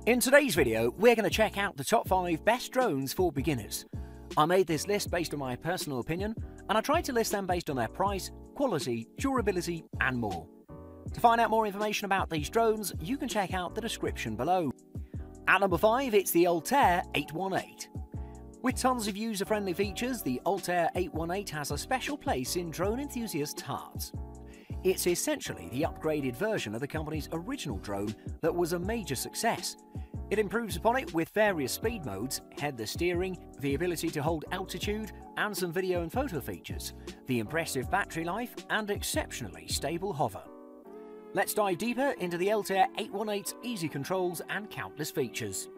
In today's video, we're going to check out the top 5 best drones for beginners. I made this list based on my personal opinion, and I tried to list them based on their price, quality, durability, and more. To find out more information about these drones, you can check out the description below. At number 5, it's the Altair 818. With tons of user-friendly features, the Altair 818 has a special place in drone enthusiasts' hearts. It's essentially the upgraded version of the company's original drone that was a major success. It improves upon it with various speed modes, headless steering, the ability to hold altitude, and some video and photo features, the impressive battery life, and exceptionally stable hover. Let's dive deeper into the Altair 818's easy controls and countless features.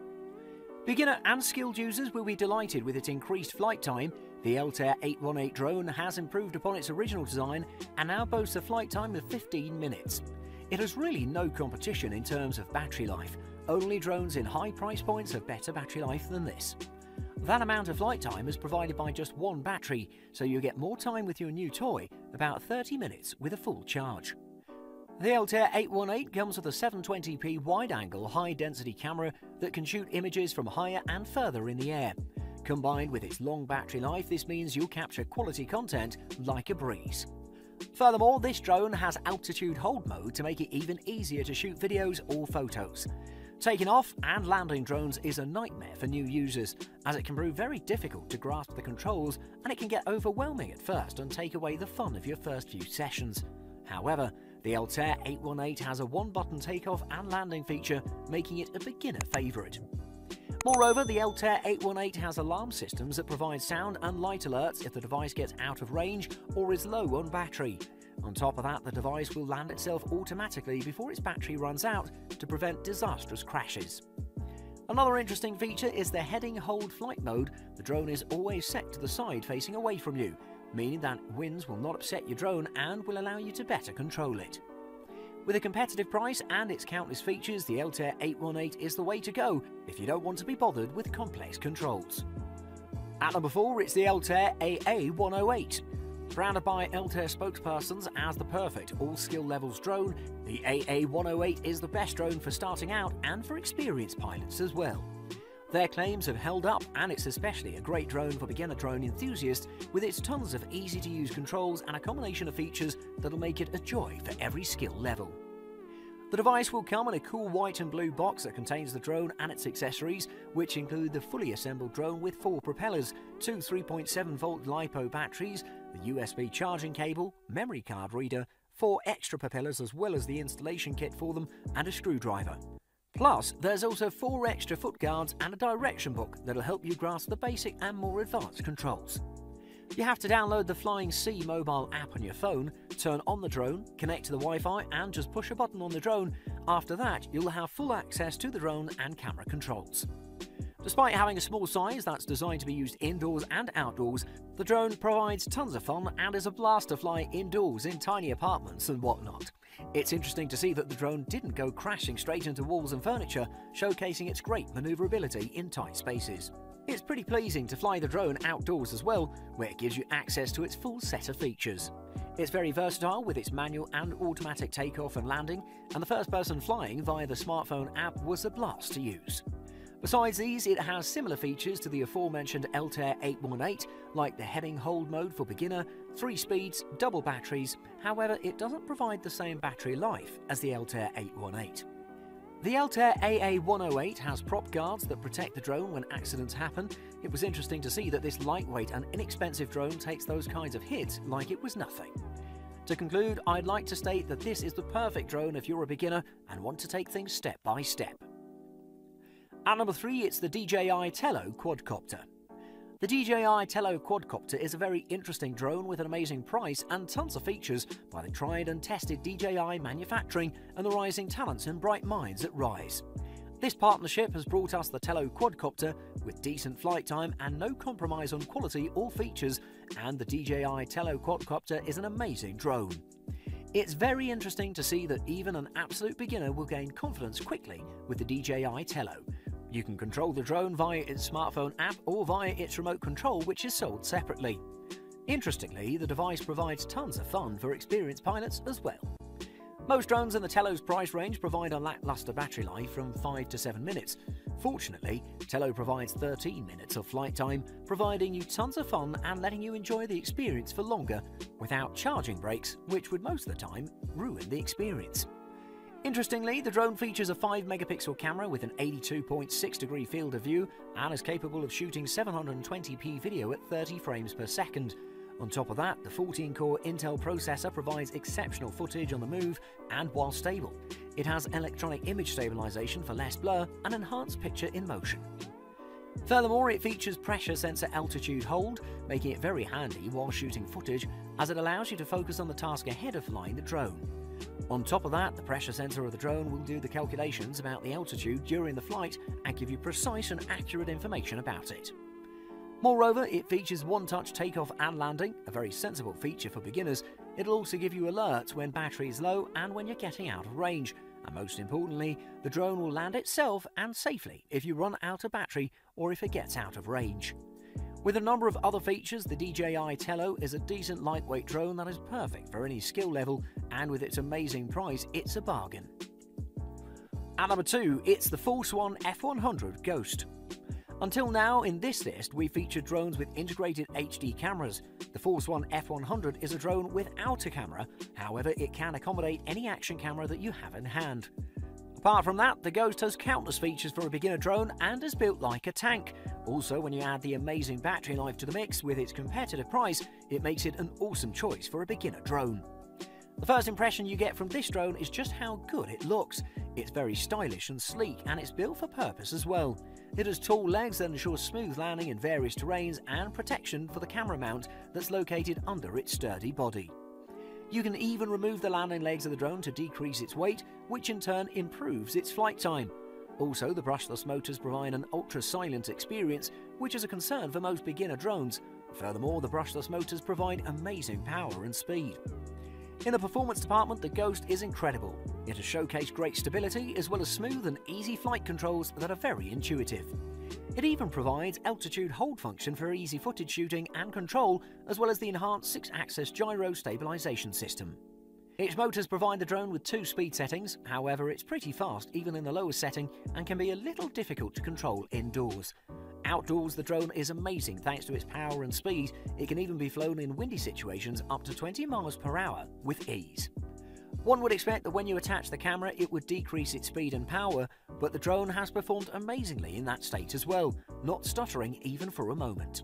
Beginner and skilled users will be delighted with its increased flight time. The Altair 818 drone has improved upon its original design and now boasts a flight time of 15 minutes. It has really no competition in terms of battery life. Only drones in high price points have better battery life than this. That amount of flight time is provided by just one battery, so you get more time with your new toy, about 30 minutes with a full charge. The Altair 818 comes with a 720p wide-angle high-density camera that can shoot images from higher and further in the air. Combined with its long battery life, this means you'll capture quality content like a breeze. Furthermore, this drone has altitude hold mode to make it even easier to shoot videos or photos. Taking off and landing drones is a nightmare for new users, as it can prove very difficult to grasp the controls and it can get overwhelming at first and take away the fun of your first few sessions. However, the Altair 818 has a one-button takeoff and landing feature, making it a beginner favourite. Moreover, the Altair 818 has alarm systems that provide sound and light alerts if the device gets out of range or is low on battery. On top of that, the device will land itself automatically before its battery runs out to prevent disastrous crashes. Another interesting feature is the heading hold flight mode. The drone is always set to the side facing away from you, meaning that winds will not upset your drone and will allow you to better control it. With a competitive price and its countless features, the Altair 818 is the way to go if you don't want to be bothered with complex controls. At number 4, it's the Altair AA108. Branded by Altair spokespersons as the perfect all-skill levels drone, the AA108 is the best drone for starting out and for experienced pilots as well. Their claims have held up, and it's especially a great drone for beginner drone enthusiasts with its tons of easy-to-use controls and a combination of features that'll make it a joy for every skill level. The device will come in a cool white and blue box that contains the drone and its accessories, which include the fully assembled drone with 4 propellers, 2 3.7-volt LiPo batteries, the USB charging cable, memory card reader, 4 extra propellers as well as the installation kit for them, and a screwdriver. Plus, there's also 4 extra foot guards and a direction book that'll help you grasp the basic and more advanced controls. You have to download the Flying C mobile app on your phone, turn on the drone, connect to the Wi-Fi and just push a button on the drone. After that, you'll have full access to the drone and camera controls. Despite having a small size that's designed to be used indoors and outdoors, the drone provides tons of fun and is a blast to fly indoors in tiny apartments and whatnot. It's interesting to see that the drone didn't go crashing straight into walls and furniture, showcasing its great maneuverability in tight spaces. It's pretty pleasing to fly the drone outdoors as well, where it gives you access to its full set of features. It's very versatile with its manual and automatic takeoff and landing, and the first-person flying via the smartphone app was a blast to use. Besides these, it has similar features to the aforementioned Altair 818, like the heading hold mode for beginner, 3 speeds, double batteries. However, it doesn't provide the same battery life as the Altair 818. The Altair AA108 has prop guards that protect the drone when accidents happen. It was interesting to see that this lightweight and inexpensive drone takes those kinds of hits like it was nothing. To conclude, I'd like to state that this is the perfect drone if you're a beginner and want to take things step by step. At number 3, it's the DJI Tello quadcopter. The DJI Tello quadcopter is a very interesting drone with an amazing price and tons of features by the tried and tested DJI manufacturing and the rising talents and bright minds at Rise. This partnership has brought us the Tello quadcopter with decent flight time and no compromise on quality or features, and the DJI Tello quadcopter is an amazing drone. It's very interesting to see that even an absolute beginner will gain confidence quickly with the DJI Tello. You can control the drone via its smartphone app or via its remote control, which is sold separately. Interestingly, the device provides tons of fun for experienced pilots as well. Most drones in the Telo's price range provide a lackluster battery life from 5 to 7 minutes. Fortunately, Telo provides 13 minutes of flight time, providing you tons of fun and letting you enjoy the experience for longer without charging breaks, which would most of the time ruin the experience. Interestingly, the drone features a 5-megapixel camera with an 82.6-degree field of view and is capable of shooting 720p video at 30 frames per second. On top of that, the 14-core Intel processor provides exceptional footage on the move and while stable. It has electronic image stabilization for less blur and enhanced picture in motion. Furthermore, it features pressure sensor altitude hold, making it very handy while shooting footage, as it allows you to focus on the task ahead of flying the drone. On top of that, the pressure sensor of the drone will do the calculations about the altitude during the flight and give you precise and accurate information about it. Moreover, it features one-touch takeoff and landing, a very sensible feature for beginners. It'll also give you alerts when battery is low and when you're getting out of range. And most importantly, the drone will land itself and safely if you run out of battery or if it gets out of range. With a number of other features, the DJI Telo is a decent lightweight drone that is perfect for any skill level, and with its amazing price, it's a bargain. At number 2, it's the Force One F100 Ghost. Until now, in this list, we featured drones with integrated HD cameras. The Force One F100 is a drone without a camera, however, it can accommodate any action camera that you have in hand. Apart from that, the Ghost has countless features for a beginner drone and is built like a tank. Also, when you add the amazing battery life to the mix with its competitive price, it makes it an awesome choice for a beginner drone. The first impression you get from this drone is just how good it looks. It's very stylish and sleek, and it's built for purpose as well. It has tall legs that ensure smooth landing in various terrains and protection for the camera mount that's located under its sturdy body. You can even remove the landing legs of the drone to decrease its weight, which in turn improves its flight time. Also, the brushless motors provide an ultra-silent experience, which is a concern for most beginner drones. Furthermore, the brushless motors provide amazing power and speed. In the performance department, the Ghost is incredible. It has showcased great stability as well as smooth and easy flight controls that are very intuitive. It even provides altitude hold function for easy footage shooting and control, as well as the enhanced 6-axis gyro stabilization system. Its motors provide the drone with 2 speed settings, however it's pretty fast even in the lowest setting and can be a little difficult to control indoors. Outdoors, the drone is amazing thanks to its power and speed. It can even be flown in windy situations up to 20 miles per hour with ease. One would expect that when you attach the camera it would decrease its speed and power, but the drone has performed amazingly in that state as well, not stuttering even for a moment.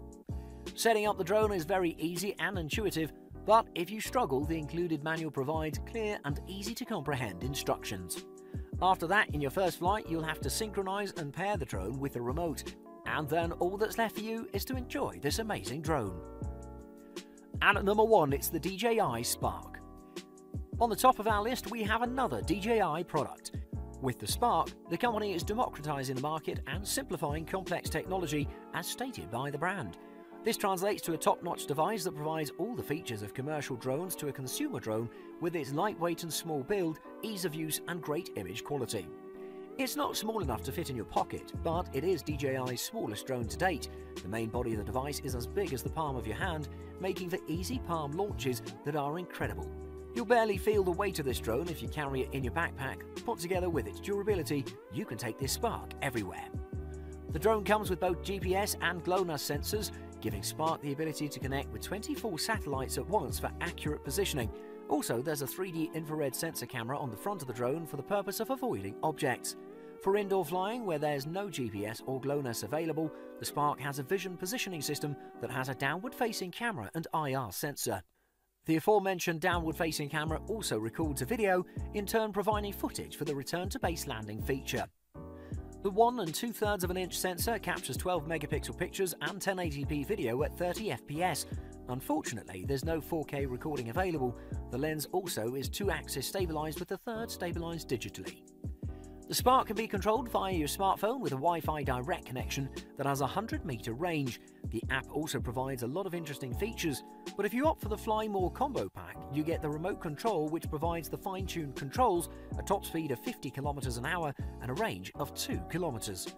Setting up the drone is very easy and intuitive, but if you struggle, the included manual provides clear and easy to comprehend instructions. After that, in your first flight, you'll have to synchronize and pair the drone with the remote, and then all that's left for you is to enjoy this amazing drone. And at number 1, it's the DJI Spark. On the top of our list, we have another DJI product. With the Spark, the company is democratizing the market and simplifying complex technology as stated by the brand. This translates to a top-notch device that provides all the features of commercial drones to a consumer drone with its lightweight and small build, ease of use and great image quality. It's not small enough to fit in your pocket, but it is DJI's smallest drone to date. The main body of the device is as big as the palm of your hand, making for easy palm launches that are incredible. You'll barely feel the weight of this drone if you carry it in your backpack. Put together with its durability, you can take this Spark everywhere. The drone comes with both GPS and GLONASS sensors, giving Spark the ability to connect with 24 satellites at once for accurate positioning. Also, there's a 3D infrared sensor camera on the front of the drone for the purpose of avoiding objects. For indoor flying, where there's no GPS or GLONASS available, the Spark has a vision positioning system that has a downward-facing camera and IR sensor. The aforementioned downward-facing camera also records a video, in turn providing footage for the return-to-base landing feature. The 1 2/3 inch sensor captures 12 megapixel pictures and 1080p video at 30 fps. Unfortunately, there's no 4K recording available. The lens also is 2-axis stabilized with the third stabilized digitally. The Spark can be controlled via your smartphone with a Wi-Fi direct connection that has a 100-meter range. The app also provides a lot of interesting features, but if you opt for the Fly More combo pack, you get the remote control which provides the fine-tuned controls, a top speed of 50 km an hour and a range of 2 km.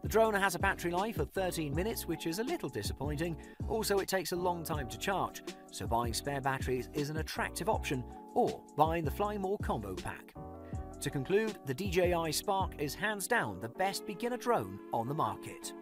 The drone has a battery life of 13 minutes, which is a little disappointing. Also, it takes a long time to charge, so buying spare batteries is an attractive option or buying the Fly More combo pack. To conclude, the DJI Spark is hands down the best beginner drone on the market.